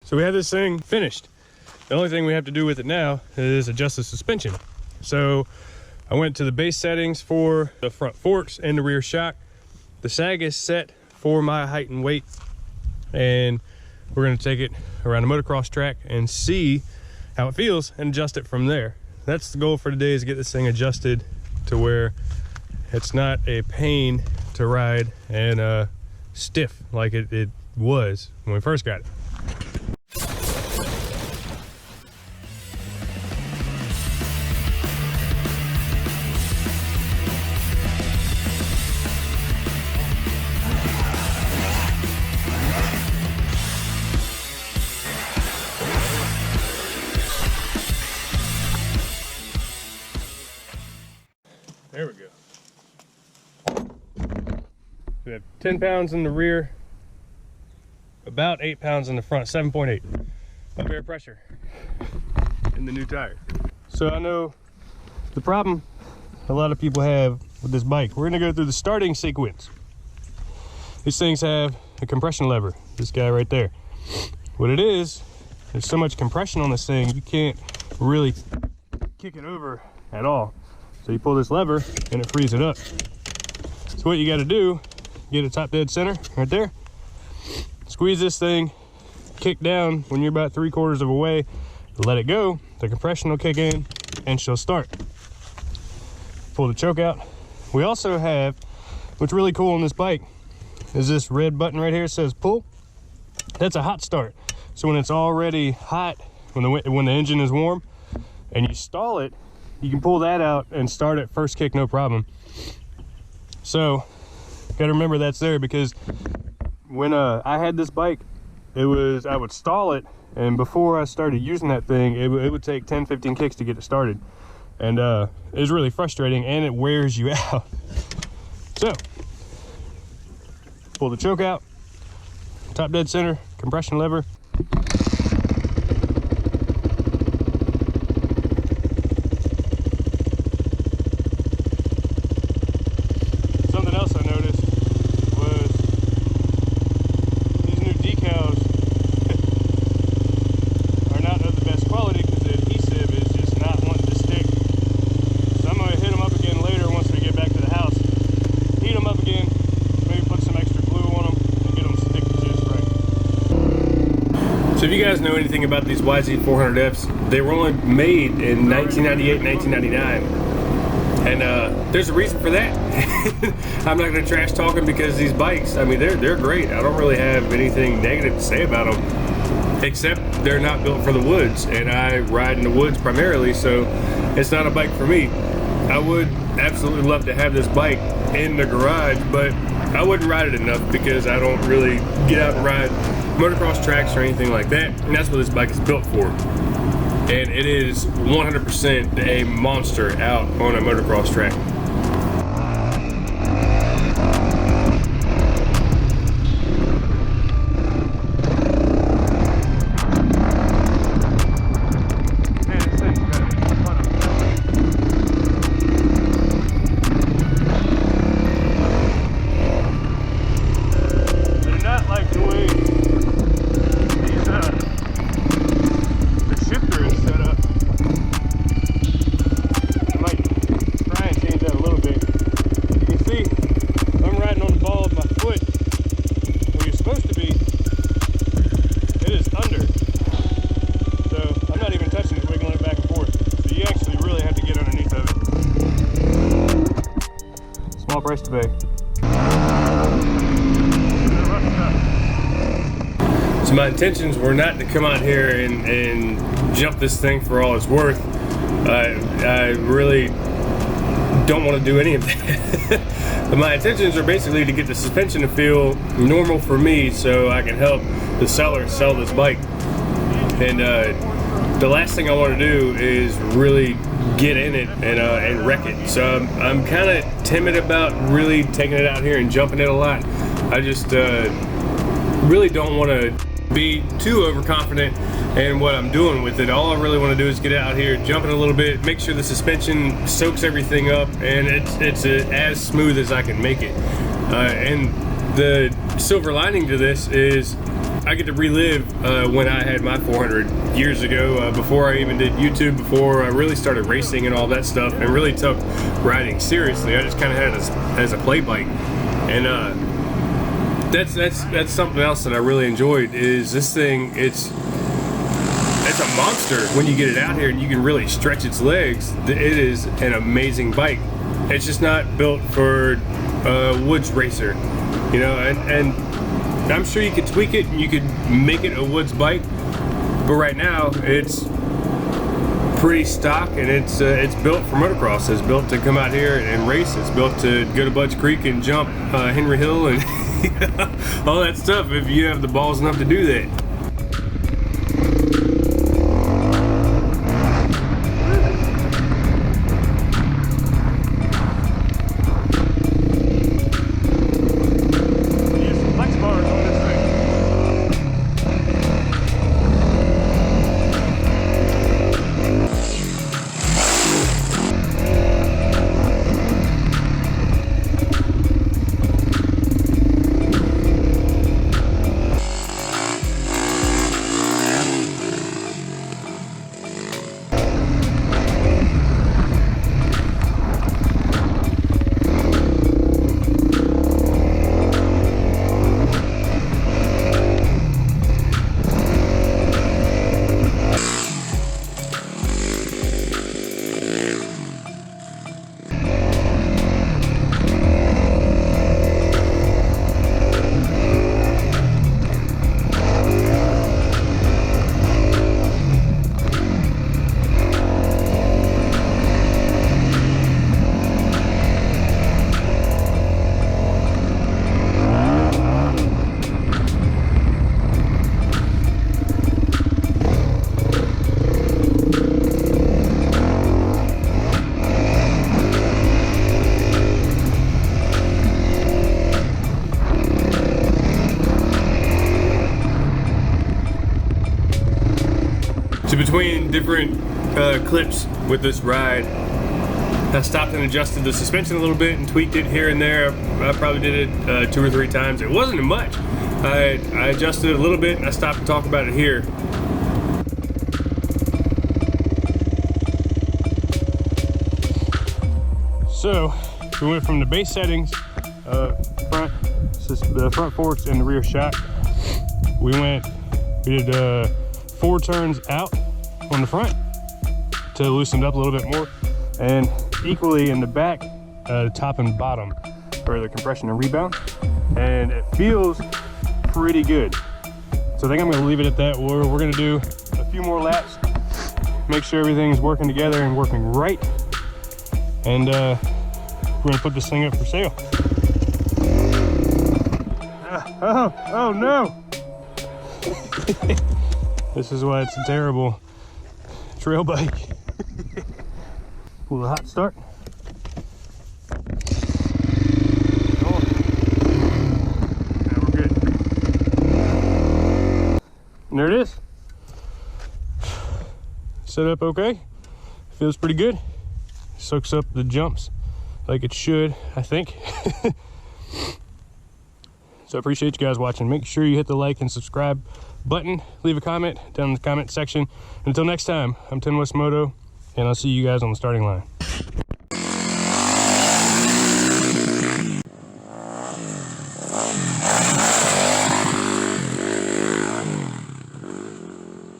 So we have this thing finished. The only thing we have to do with it now is adjust the suspension. So I went to the base settings for the front forks and the rear shock. The sag is set for my height and weight, and we're going to take it around a motocross track and see how it feels and adjust it from there. That's the goal for today, is get this thing adjusted to where it's not a pain to ride and stiff like it was when we first got it. There we go. We have 10 pounds in the rear, about 8 pounds in the front, 7.8 of air pressure in the new tire. So I know the problem a lot of people have with this bike. We're gonna go through the starting sequence. These things have a compression lever, this guy right there. What it is, there's so much compression on this thing, you can't really kick it over at all. So you pull this lever and it frees it up. So what you got to do, get it top dead center right there. Squeeze this thing, kick down when you're about 3/4 of a way, let it go. The compression will kick in and she'll start. Pull the choke out. We also have, what's really cool on this bike, is this red button right here. It says pull. That's a hot start. So when it's already hot, when the engine is warm, and you stall it, you can pull that out and start it first kick, no problem. So gotta remember that's there, because when I had this bike, I would stall it, and before I started using that thing, it would take 10-15 kicks to get it started, and it was really frustrating, and it wears you out. So pull the choke out, top dead center, compression lever. So if you guys know anything about these YZ400Fs, they were only made in 1998, 1999. And there's a reason for that. I'm not going to trash talk them, because these bikes, I mean, they're great. I don't really have anything negative to say about them, except they're not built for the woods, and I ride in the woods primarily, so it's not a bike for me. I would absolutely love to have this bike in the garage, but I wouldn't ride it enough because I don't really get out and ride motocross tracks or anything like that, and that's what this bike is built for. And it is 100% a monster out on a motocross track. Price to pay. So my intentions were not to come out here and jump this thing for all it's worth. I really don't want to do any of that. But my intentions are basically to get the suspension to feel normal for me, so I can help the seller sell this bike. And the last thing I want to do is really get in it and wreck it. So I'm kind of timid about really taking it out here and jumping it a lot. I just really don't want to be too overconfident in what I'm doing with it. All I really want to do is get out here, jump it a little bit, make sure the suspension soaks everything up, and it's as smooth as I can make it. And the silver lining to this is I get to relive when I had my 400 years ago, before I even did YouTube, before I really started racing and all that stuff, and really took riding seriously. I just kind of had it as a play bike, and that's something else that I really enjoyed. Is this thing? It's a monster when you get it out here and you can really stretch its legs. It is an amazing bike. It's just not built for a woods racer, you know, and I'm sure you could tweak it and you could make it a woods bike, but right now it's pretty stock, and it's built for motocross. It's built to come out here and race. It's built to go to Budds Creek and jump Henry Hill and all that stuff if you have the balls enough to do that. So between different clips with this ride, I stopped and adjusted the suspension a little bit and tweaked it here and there. I probably did it 2 or 3 times. It wasn't much. I adjusted it a little bit and I stopped to talk about it here. So we went from the base settings, the front forks and the rear shock. We did 4 turns out on the front to loosen it up a little bit more, and equally in the back, top and bottom for the compression and rebound, and it feels pretty good. So I think I'm going to leave it at that. We're going to do a few more laps, make sure everything's working together and working right, and we're going to put this thing up for sale. Oh no! This is why it's a terrible trail bike. Pull a hot start. Oh. Now we're good. And there it is. Set up okay. Feels pretty good. Soaks up the jumps like it should, I think. So I appreciate you guys watching. Make sure you hit the like and subscribe button. Leave a comment down in the comment section. Until next time, I'm Tin West Moto, and I'll see you guys on the starting line.